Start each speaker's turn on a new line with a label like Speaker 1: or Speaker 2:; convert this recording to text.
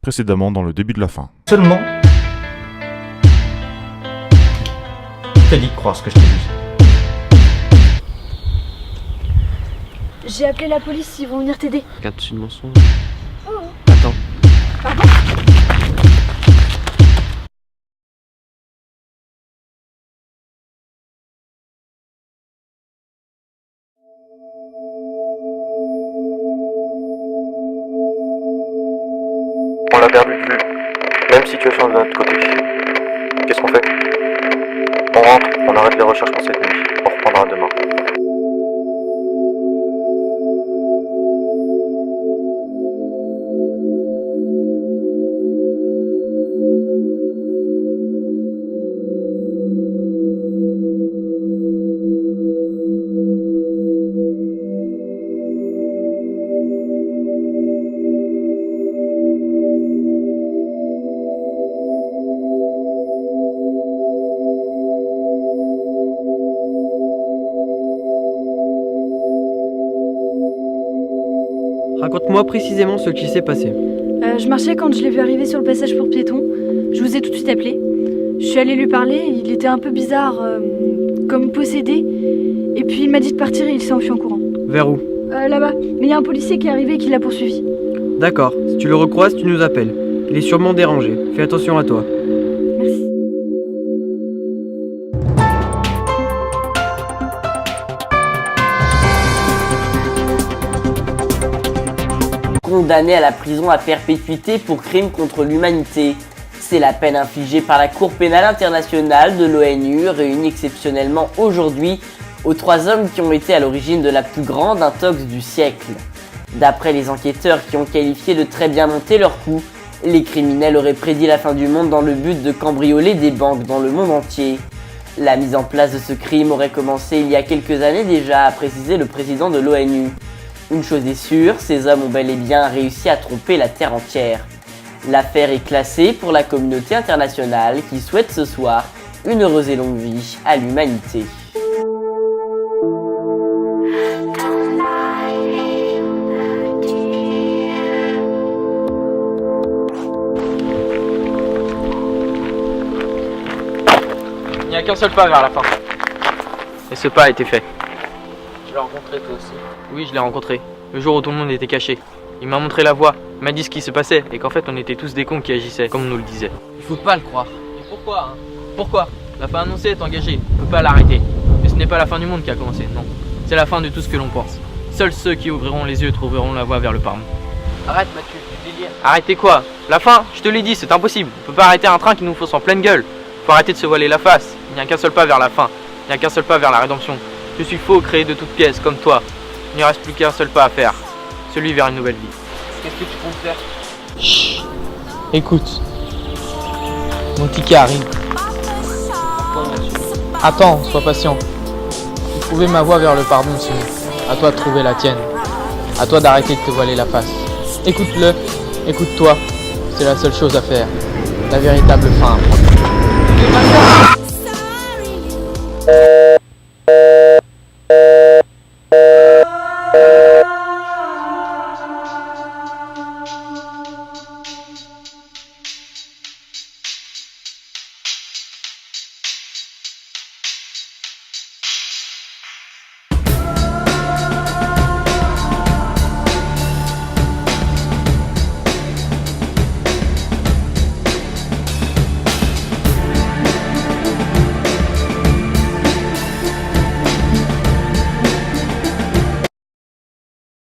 Speaker 1: précédemment dans le début de la fin.
Speaker 2: Seulement, je t'ai dit de croire ce que je t'ai dit.
Speaker 3: J'ai appelé la police, ils vont venir t'aider.
Speaker 4: Regarde-tu le mensonge?
Speaker 3: Oh.
Speaker 4: Attends.
Speaker 3: Pardon?
Speaker 5: On l'a perdu de vue. Même situation de notre côté. Qu'est-ce qu'on fait? On rentre, on arrête les recherches pour cette nuit. On reprendra demain.
Speaker 4: Raconte-moi précisément ce qui s'est passé.
Speaker 3: Je marchais quand je l'ai vu arriver sur le passage pour piétons. Je vous ai tout de suite appelé. Je suis allée lui parler, il était un peu bizarre, comme possédé. Et puis il m'a dit de partir et il s'est enfui en courant.
Speaker 4: Vers où?
Speaker 3: Là-bas. Mais il y a un policier qui est arrivé et qui l'a poursuivi.
Speaker 4: D'accord, si tu le recroises, tu nous appelles. Il est sûrement dérangé. Fais attention à toi.
Speaker 3: Merci.
Speaker 6: Condamné à la prison à perpétuité pour crime contre l'humanité. C'est la peine infligée par la Cour pénale internationale de l'ONU, réunie exceptionnellement aujourd'hui aux 3 hommes qui ont été à l'origine de la plus grande intox du siècle. D'après les enquêteurs qui ont qualifié de très bien monter leur coup, les criminels auraient prédit la fin du monde dans le but de cambrioler des banques dans le monde entier. La mise en place de ce crime aurait commencé il y a quelques années déjà, a précisé le président de l'ONU. Une chose est sûre, ces hommes ont bel et bien réussi à tromper la terre entière. L'affaire est classée pour la communauté internationale qui souhaite ce soir une heureuse et longue vie à l'humanité.
Speaker 7: Il n'y a qu'un seul pas vers la fin. Et ce pas a été fait. Tu l'as rencontré toi aussi? Oui, je l'ai rencontré. Le jour où tout le monde était caché. Il m'a montré la voie, il m'a dit ce qui se passait et qu'en fait on était tous des cons qui agissaient, comme on nous le disait. Il faut pas le croire. Mais pourquoi hein? Pourquoi? La fin annoncée est engagée, on peut pas l'arrêter. Mais ce n'est pas la fin du monde qui a commencé, non. C'est la fin de tout ce que l'on pense. Seuls ceux qui ouvriront les yeux trouveront la voie vers le pardon. Arrête Mathieu, tu délires. Arrêtez quoi? La fin, je te l'ai dit, c'est impossible. On peut pas arrêter un train qui nous fonce en pleine gueule. Faut arrêter de se voiler la face. Il n'y a qu'un seul pas vers la fin. Il n'y a qu'un seul pas vers la rédemption. Je suis faux, créé de toutes pièces, comme toi. Il ne reste plus qu'un seul pas à faire. Celui vers une nouvelle vie. Qu'est-ce que tu comptes faire? Chut. Écoute. Mon ticket arrive. Attends, sois patient. J'ai trouvé ma voie vers le pardon, Simon. À toi de trouver la tienne. À toi d'arrêter de te voiler la face. Écoute-le, écoute-toi. C'est la seule chose à faire. La véritable fin à prendre.